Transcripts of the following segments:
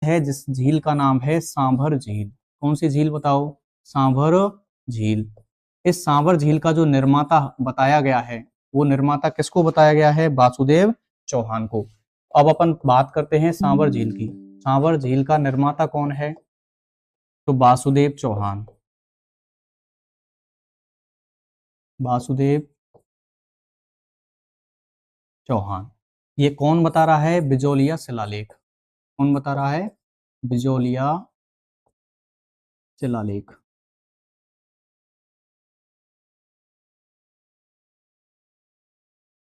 है जिस झील का नाम है सांभर झील। कौन सी झील बताओ? सांभर झील। इस सांभर झील का जो निर्माता बताया गया है, वो निर्माता किसको बताया गया है? वासुदेव चौहान को। अब अपन बात करते हैं सांभर झील की। सांभर झील का निर्माता कौन है? तो वासुदेव चौहान। वासुदेव चौहान। ये कौन बता रहा है? बिजोलिया शिलालेख। कौन बता रहा है? बिजोलिया शिलालेख।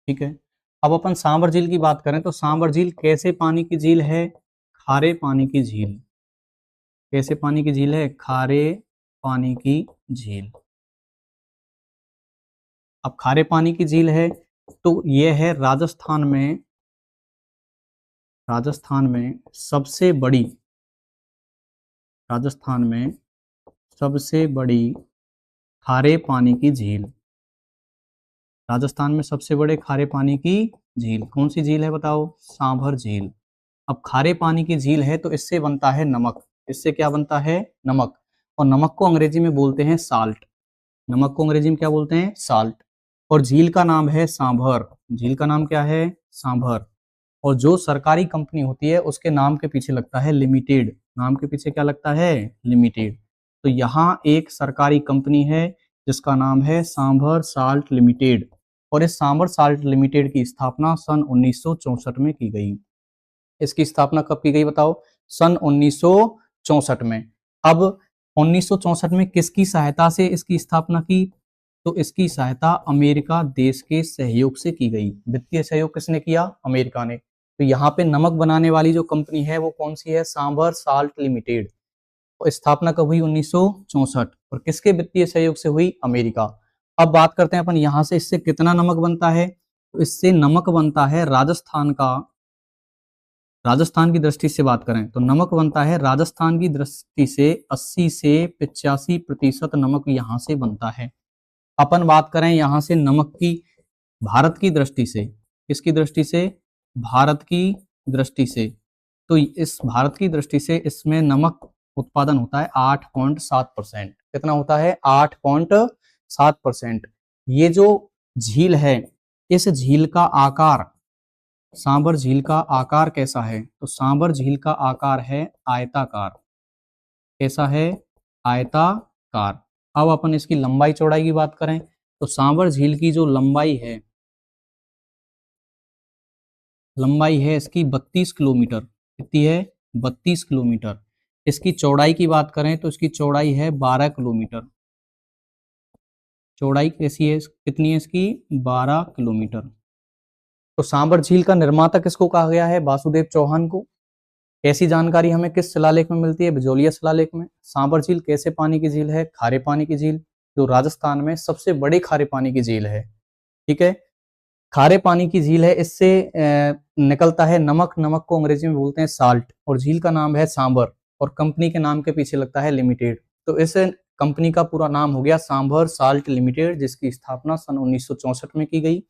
ठीक है। अब अपन सांभर झील की बात करें तो सांभर झील कैसे पानी की झील है? खारे पानी की झील। कैसे पानी की झील है? खारे पानी की झील। अब खारे पानी की झील है तो यह है राजस्थान में सबसे बड़ी, राजस्थान में सबसे बड़ी खारे पानी की झील। राजस्थान में सबसे बड़े खारे पानी की झील कौन सी झील है बताओ? सांभर झील। अब खारे पानी की झील है तो इससे बनता है नमक। इससे क्या बनता है? नमक। और नमक को अंग्रेजी में बोलते हैं साल्ट। नमक को अंग्रेजी में क्या बोलते हैं? साल्ट। और झील का नाम है सांभर। झील का नाम क्या है? सांभर। और जो सरकारी कंपनी होती है उसके नाम के पीछे लगता है लिमिटेड। नाम के पीछे क्या लगता है? लिमिटेड। तो यहाँ एक सरकारी कंपनी है जिसका नाम है सांभर साल्ट लिमिटेड। और इस सांभर साल्ट लिमिटेड की स्थापना सन 1964 में की गई। इसकी स्थापना कब की गई बताओ? सन 1964 में। अब 1964 में किसकी सहायता से इसकी स्थापना की? तो इसकी सहायता अमेरिका देश के सहयोग से की गई। वित्तीय सहयोग किसने किया? अमेरिका ने। तो यहाँ पे नमक बनाने वाली जो कंपनी है वो कौन सी है? Sambar salt limited. और स्थापना कब हुई? 1964। और किसके वित्तीय सहयोग से हुई? अमेरिका। अब बात करते हैं अपन यहाँ से इससे कितना नमक बनता है। तो इससे नमक बनता है राजस्थान का, राजस्थान की दृष्टि से बात करें तो नमक बनता है राजस्थान की दृष्टि से 80 से 85% नमक यहाँ से बनता है। अपन बात करें यहाँ से नमक की भारत की दृष्टि से, किसकी दृष्टि से? भारत की दृष्टि से। तो इस भारत की दृष्टि से इसमें नमक उत्पादन होता है 8.7%। कितना होता है? 8.7%। ये जो झील है, इस झील का आकार, सांभर झील का आकार कैसा है? तो सांभर झील का आकार है आयताकार। कैसा है? आयताकार। अब अपन इसकी लंबाई चौड़ाई की बात करें तो सांभर झील की जो लंबाई है, लंबाई है इसकी 32 किलोमीटर। कितनी है? 32 किलोमीटर। इसकी चौड़ाई की बात करें तो इसकी चौड़ाई है 12 किलोमीटर। चौड़ाई कैसी है? कितनी है इसकी? 12 किलोमीटर। तो सांभर झील का निर्माता किसको कहा गया है? वासुदेव चौहान को। ऐसी जानकारी हमें किस शिलालेख में मिलती है? बिजोलिया शिलालेख में। सांभर झील कैसे पानी की झील है? खारे पानी की झील, जो राजस्थान में सबसे बड़ी खारे पानी की झील है। ठीक है। खारे पानी की झील है, इससे निकलता है नमक। नमक को अंग्रेजी में बोलते हैं साल्ट। और झील का नाम है सांभर। और कंपनी के नाम के पीछे लगता है लिमिटेड। तो इस कंपनी का पूरा नाम हो गया सांभर साल्ट लिमिटेड, जिसकी स्थापना सन 1964 में की गई।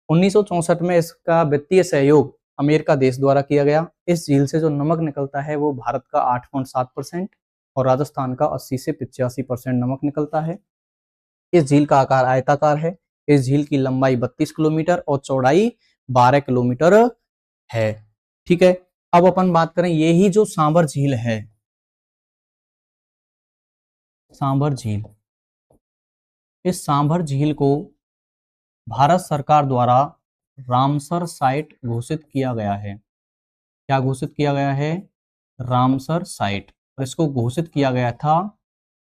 1964 में इसका वित्तीय सहयोग अमेरिका देश द्वारा किया गया। इस झील से जो नमक निकलता है वो भारत का 8.7% और राजस्थान का 80 से 85% नमक निकलता है। इस झील का आकार आयताकार है। इस झील की लंबाई 32 किलोमीटर और चौड़ाई 12 किलोमीटर है। ठीक है। अब अपन बात करें यही जो सांभर झील है, सांभर झील, इस सांभर झील को भारत सरकार द्वारा रामसर साइट घोषित किया गया है। क्या घोषित किया गया है? Ramsar site. और इसको घोषित किया गया था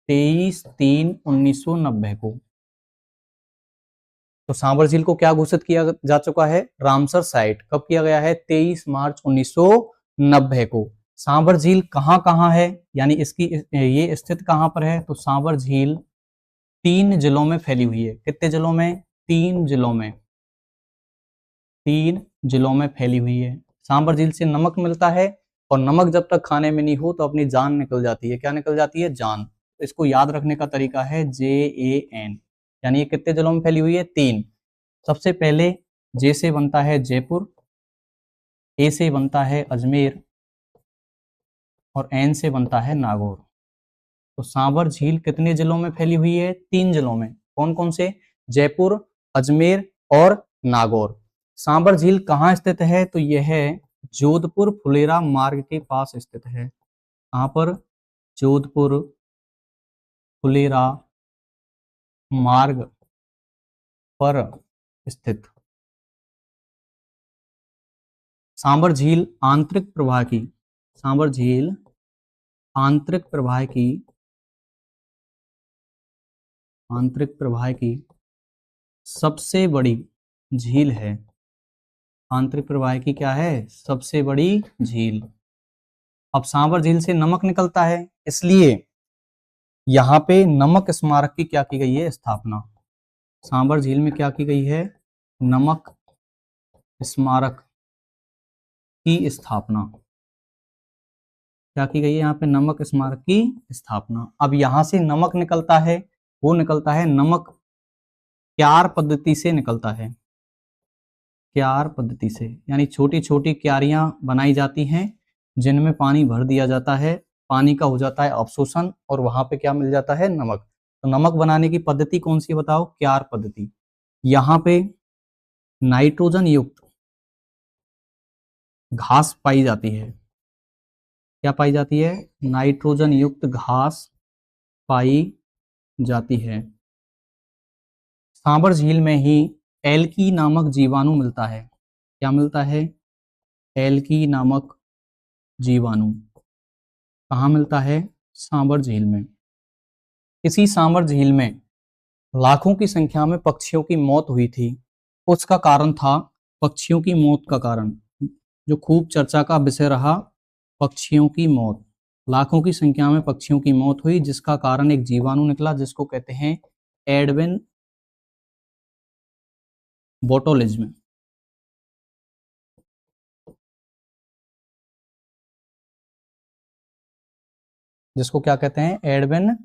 23/3/1990 को। तो सांभर झील को क्या घोषित किया जा चुका है? Ramsar site. कब किया गया है? 23 मार्च 1990 को। सांभर झील कहाँ है, यानी इसकी ये स्थित कहाँ पर है? तो सांभर झील 3 जिलों में फैली हुई है। कितने जिलों में? 3 जिलों में। 3 जिलों में फैली हुई है। सांभर झील से नमक मिलता है और नमक जब तक खाने में नहीं हो तो अपनी जान निकल जाती है। क्या निकल जाती है? जान। इसको याद रखने का तरीका है JAN। यानी ये कितने जिलों में फैली हुई है? 3। सबसे पहले जे से बनता है जयपुर, ए से बनता है अजमेर, और एन से बनता है नागौर। तो सांभर झील कितने जिलों में फैली हुई है? 3 जिलों में। कौन कौन से? जयपुर, अजमेर और नागौर। सांभर झील कहाँ स्थित है? तो यह है जोधपुर फुलेरा मार्ग के पास स्थित है। कहाँ पर? जोधपुर फुलेरा मार्ग पर स्थित। सांभर झील आंतरिक प्रवाह की, सांभर झील आंतरिक प्रवाह की सबसे बड़ी झील है। आंतरिक प्रवाह की क्या है? सबसे बड़ी झील। अब सांभर झील से नमक निकलता है, इसलिए यहाँ पे नमक स्मारक की क्या की गई है? स्थापना। सांभर झील में क्या की गई है? नमक स्मारक की स्थापना। क्या की गई है? यहाँ पे नमक स्मारक की स्थापना। अब यहाँ से नमक निकलता है, वो निकलता है नमक क्यार पद्धति से निकलता है। क्यार पद्धति से, यानी छोटी छोटी क्यारियां बनाई जाती हैं जिनमें पानी भर दिया जाता है, पानी का हो जाता है अवशोषण और वहां पे क्या मिल जाता है? नमक। तो नमक बनाने की पद्धति कौन सी बताओ? क्यार पद्धति। यहाँ पे नाइट्रोजन युक्त घास पाई जाती है। क्या पाई जाती है? नाइट्रोजन युक्त घास पाई जाती है। सांभर झील में ही एल्की नामक जीवाणु मिलता है। क्या मिलता है? एल्की नामक जीवाणु। कहाँ मिलता है? सांभर झील में। इसी सांभर झील में लाखों की संख्या में पक्षियों की मौत हुई थी। उसका कारण था, पक्षियों की मौत का कारण जो खूब चर्चा का विषय रहा, पक्षियों की मौत। लाखों की संख्या में पक्षियों की मौत हुई, जिसका कारण एक जीवाणु निकला जिसको कहते हैं एडवेन बोटुलिज्म। जिसको क्या कहते हैं? एडवेन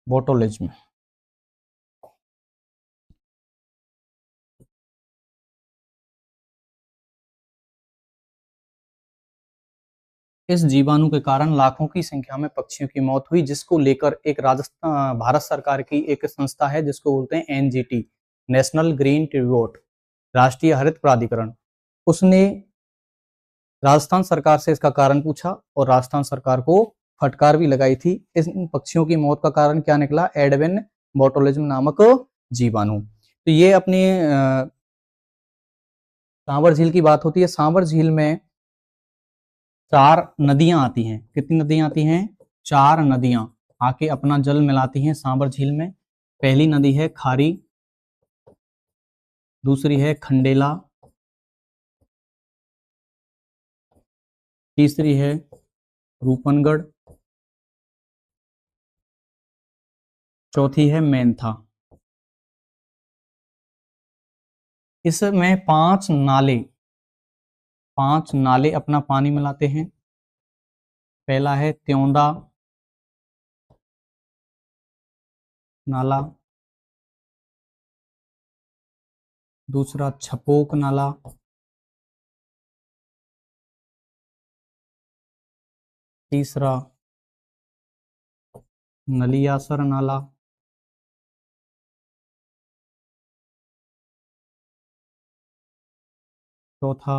बोटुलिज्म। इस जीवाणु के कारण लाखों की संख्या में पक्षियों की मौत हुई, जिसको लेकर एक राजस्थान भारत सरकार की एक संस्था है जिसको बोलते हैं एनजीटी, नेशनल ग्रीन ट्रिब्यूट, राष्ट्रीय हरित प्राधिकरण। उसने राजस्थान सरकार से इसका कारण पूछा और राजस्थान सरकार को फटकार भी लगाई थी। इस पक्षियों की मौत का कारण क्या निकला? एडवेन बोटुलिज्म नामक जीवाणु। तो ये अपनी सांभर झील की बात होती है। सांभर झील में 4 नदियां आती हैं। कितनी नदियां आती हैं? 4 नदियां आके अपना जल मिलाती हैं सांभर झील में। पहली नदी है खारी, दूसरी है खंडेला, तीसरी है रूपनगढ़, चौथी है मेंथा। इसमें 5 नाले अपना पानी मिलाते हैं। पहला है त्योंदा नाला, दूसरा छपोक नाला, तीसरा नलियासर नाला, चौथा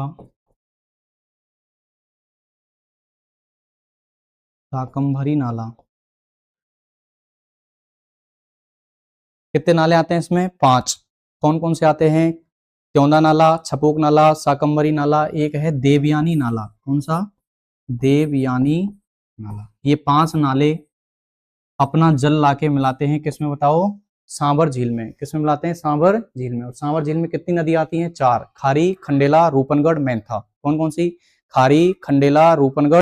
शाकंभरी नाला। कितने नाले आते हैं इसमें? 5। कौन कौन से आते हैं? त्योंदा नाला, छपोक नाला, शाकंभरी नाला, एक है देवयानी नाला। कौन सा? देवयानी नाला। ये 5 नाले अपना जल लाके मिलाते हैं किसमें बताओ? सांभर झील में। किसमें मिलाते हैं? सांभर झील में। और सांभर झील में कितनी नदी आती हैं? 4, खारी, खंडेला, रूपनगढ़, मेंथा। कौन कौन सी? खारी, खंडेला, रूपनगढ़,